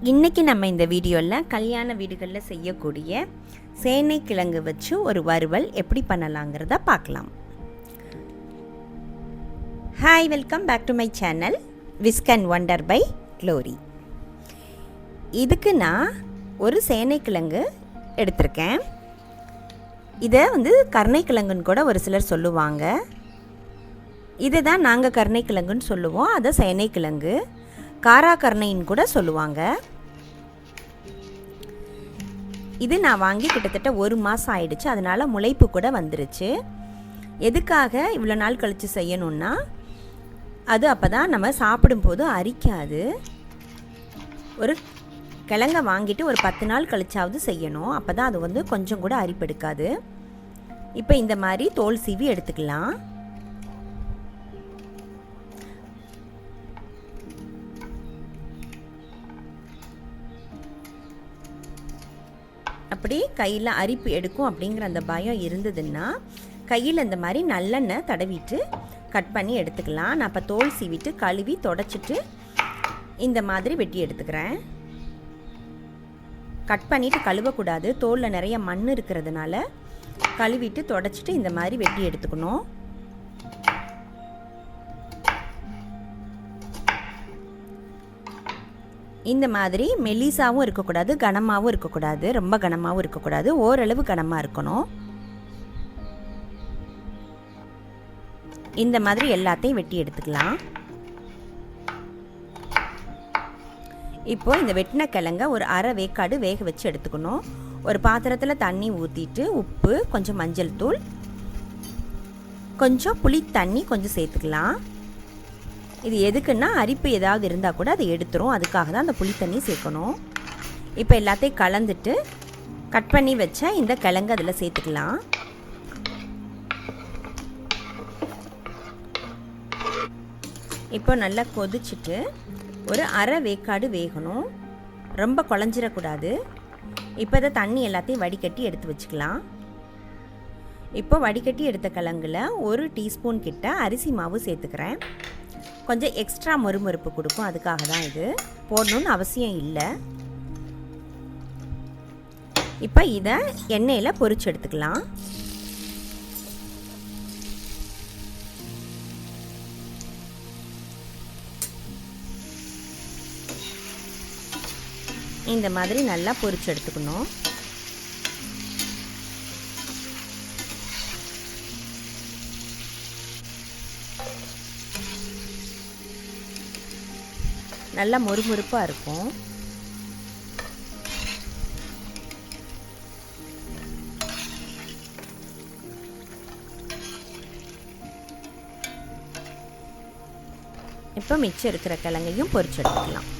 இன்றைக்கி நம்ம இந்த வீடியோவில் கல்யாண வீடுகளில் செய்யக்கூடிய சேனைக்கிழங்கு வச்சு ஒரு வறுவல் எப்படி பண்ணலாங்கிறத பார்க்கலாம். Hi, welcome back to my channel whisk and wonder by glory. இதுக்கு நான் ஒரு சேனைக்கிழங்கு எடுத்திருக்கேன். இதை கருணைக்கிழங்குன்னு கூட ஒரு சிலர் சொல்லுவாங்க. இதை தான் நாங்கள் கருணைக்கிழங்குன்னு சொல்லுவோம். அதை சேனைக்கிழங்கு, காராக்கருணைன்னு கூட சொல்லுவாங்க. இது நான் வாங்கி கிட்டத்தட்ட 1 மாதம் ஆயிடுச்சு. அதனால் முளைப்பு கூட வந்துருச்சு. எதுக்காக இவ்வளோ நாள் கழித்து செய்யணுன்னா, அது அப்போ தான் நம்ம சாப்பிடும்போது அரிக்காது. ஒரு கிழங்க வாங்கிட்டு ஒரு 10 நாள் கழிச்சாவது செய்யணும். அப்போ தான் அது கொஞ்சம் கூட அரிப்பெடுக்காது. இப்போ இந்த மாதிரி தோல் சீவி எடுத்துக்கலாம். அப்படி கையில் அரிப்பு எடுக்கும் அப்படிங்கிற அந்த பயம் இருந்ததுன்னா, கையில் இந்த மாதிரி நல்லெண்ணெய் தடவிட்டு கட் பண்ணி எடுத்துக்கலாம். நான் இப்போ தோல் சீவிட்டு கழுவி தொடச்சிட்டு இந்த மாதிரி வெட்டி எடுத்துக்கிறேன். கட் பண்ணிவிட்டு கழுவக்கூடாது, தோலில் நிறைய மண் இருக்கிறதுனால கழுவிட்டு தொடச்சிட்டு இந்த மாதிரி வெட்டி எடுத்துக்கணும். இந்த மாதிரி மெலிசாவும் இருக்கக்கூடாது, கனமாகவும் இருக்கக்கூடாது, ரொம்ப கனமாகவும் இருக்கக்கூடாது, ஓரளவு கனமாக இருக்கணும். இந்த மாதிரி எல்லாத்தையும் வெட்டி எடுத்துக்கலாம். இப்போ இந்த வெட்டின கிழங்க ஒரு அரை வேக்காடு வேக வச்சு எடுத்துக்கணும். ஒரு பாத்திரத்தில் தண்ணி ஊற்றிட்டு உப்பு, கொஞ்சம் மஞ்சள் தூள், கொஞ்சம் புளி தண்ணி கொஞ்சம் சேர்த்துக்கலாம். இது எதுக்குன்னா, அரிப்பு ஏதாவது இருந்தால் கூட அதை எடுத்துரும். அதுக்காக தான் அந்த புளி தண்ணி சேர்க்கணும். இப்போ எல்லாத்தையும் கலந்துட்டு கட் பண்ணி வச்ச இந்த கிழங்கு அதில் சேர்த்துக்கலாம். இப்போ நல்லா கொதிச்சுட்டு ஒரு அரை வேக்காடு வேகணும், ரொம்ப குழஞ்சிடக்கூடாது. இப்போ இதை தண்ணி எல்லாத்தையும் வடிகட்டி எடுத்து வச்சுக்கலாம். இப்போ வடிகட்டி எடுத்த கிழங்குல 1 டீஸ்பூன் கிட்ட அரிசி மாவு சேர்த்துக்கிறேன். கொஞ்சம் எக்ஸ்ட்ரா மொறுமொறுப்பு கொடுக்கும், அதுக்காக தான் இது போடணும்னு அவசியம் இல்லை. இப்போ இதை எண்ணெயில் பொரிச்சு எடுத்துக்கலாம். இந்த மாதிரி நல்லா பொரிச்சு எடுத்துக்கணும். நல்லா மொறுமொறுப்பாக இருக்கும். இப்போ மிச்சம் இருக்கிற கிழங்கையும் பொரிச்சு எடுத்துக்கலாம்.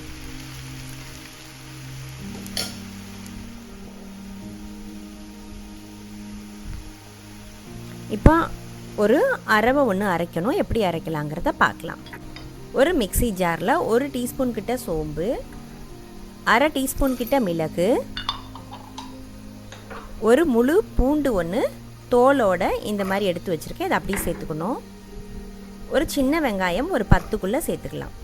இப்போ ஒரு அரவை ஒன்று அரைக்கணும். எப்படி அரைக்கலாங்கிறத பார்க்கலாம். ஒரு மிக்ஸி ஜாரில் 1 டீஸ்பூன் கிட்ட சோம்பு, அரை டீஸ்பூன் கிட்ட மிளகு, ஒரு முழு பூண்டு ஒன்று தோலோட இந்த மாதிரி எடுத்து வச்சுருக்கேன். இதை அப்படியே சேர்த்துக்கணும். ஒரு சின்ன வெங்காயம் ஒரு 10க்குள்ளே சேர்த்துக்கலாம்.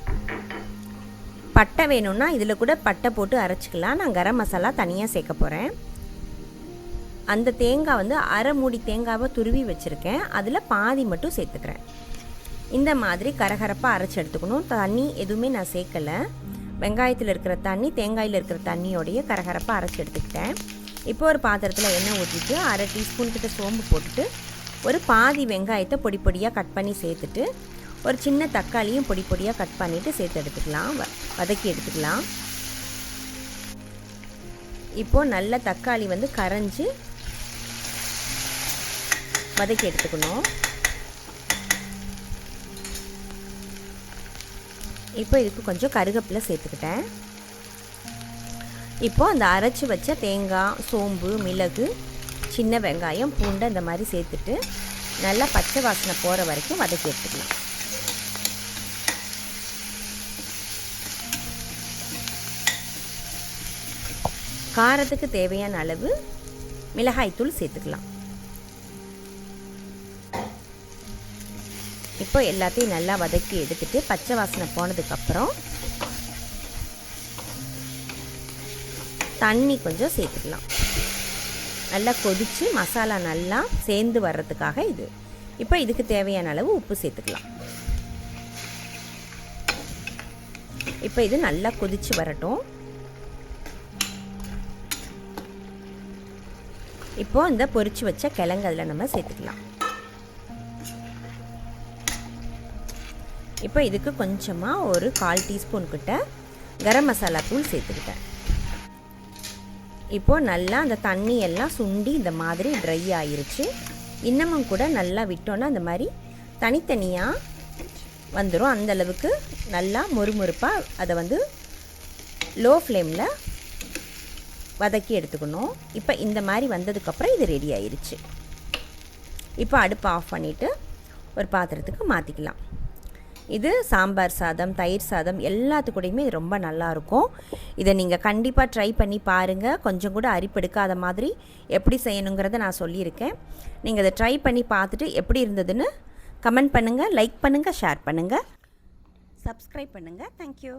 பட்டை வேணும்னா இதில் கூட பட்டை போட்டு அரைச்சிக்கலாம். நான் கரம் மசாலா தனியாக சேர்க்க போகிறேன். அந்த தேங்காய் அரை மூடி தேங்காவை துருவி வச்சுருக்கேன். அதில் பாதி மட்டும் சேர்த்துக்கிறேன். இந்த மாதிரி கரகரப்பாக அரைச்சி எடுத்துக்கணும். தண்ணி எதுவுமே நான் சேர்க்கலை. வெங்காயத்தில் இருக்கிற தண்ணி, தேங்காயில் இருக்கிற தண்ணியோடைய கரகரப்பாக அரைச்சி எடுத்துக்கிட்டேன். இப்போ ஒரு பாத்திரத்தில் எண்ணெய் ஊற்றிட்டு அரை டீஸ்பூன் கிட்ட சோம்பு போட்டுட்டு ஒரு பாதி வெங்காயத்தை பொடி பொடியாக கட் பண்ணி சேர்த்துட்டு ஒரு சின்ன தக்காளியும் பொடி பொடியாக கட் பண்ணிவிட்டு சேர்த்து எடுத்துக்கலாம், வதக்கி எடுத்துக்கலாம். இப்போது நல்ல தக்காளி கரைஞ்சி வதக்கி எடுத்துக்கணும். இப்போ இதுக்கு கொஞ்சம் கருவேப்பிலை சேர்த்துக்கிட்டேன். இப்போது அந்த அரைச்சி வச்ச தேங்காய், சோம்பு, மிளகு, சின்ன வெங்காயம், பூண்டை இந்த மாதிரி சேர்த்துட்டு நல்லா பச்சை வாசனை போகிற வரைக்கும் வதக்கி எடுத்துக்கலாம். காரத்துக்கு தேவையான அளவு மிளகாய்த்தூள் சேர்த்துக்கலாம். இப்போ எல்லாத்தையும் நல்லா வதக்கி எடுத்துட்டு பச்சை வாசனை போனதுக்கப்புறம் தண்ணி கொஞ்சம் சேர்த்துக்கலாம். நல்லா கொதித்து மசாலா நல்லா சேர்ந்து வர்றதுக்காக இது. இப்போ இதுக்கு தேவையான அளவு உப்பு சேர்த்துக்கலாம். இப்போ இது நல்லா கொதித்து வரட்டும். இப்போ இந்த பொரிச்சு வச்ச கிழங்கு அதில் நம்ம சேர்த்துக்கலாம். இப்போ இதுக்கு கொஞ்சமாக ஒரு 1/4 டீஸ்பூன் கிட்ட கரம் மசாலா தூள் சேர்த்துக்கிட்டேன். இப்போது நல்லா அந்த தண்ணி எல்லாம் சுண்டி இந்த மாதிரி ட்ரை ஆயிருச்சு. இன்னமும் கூட நல்லா விட்டோன்னா அந்த மாதிரி தனித்தனியாக வந்துடும். அந்தளவுக்கு நல்லா மொறுமொறுப்பாக அதை வந்து லோ ஃப்ளேமில் வதக்கி எடுத்துக்கணும். இப்போ இந்த மாதிரி வந்ததுக்கப்புறம் இது ரெடி ஆயிருச்சு. இப்போ அடுப்பை ஆஃப் பண்ணிவிட்டு ஒரு பாத்திரத்துக்கு மாற்றிக்கலாம். இது சாம்பார் சாதம், தயிர் சாதம் எல்லாத்துக்கூடையுமே இது ரொம்ப நல்லாயிருக்கும். இதை நீங்கள் கண்டிப்பாக ட்ரை பண்ணி பாருங்கள். கொஞ்சம் கூட அரிப்பெடுக்காத மாதிரி எப்படி செய்யணுங்கிறத நான் சொல்லியிருக்கேன். நீங்கள் இதை ட்ரை பண்ணி பார்த்துட்டு எப்படி இருந்ததுன்னு கமெண்ட் பண்ணுங்கள், லைக் பண்ணுங்கள், ஷேர் பண்ணுங்கள், சப்ஸ்கிரைப் பண்ணுங்கள். தேங்க்யூ.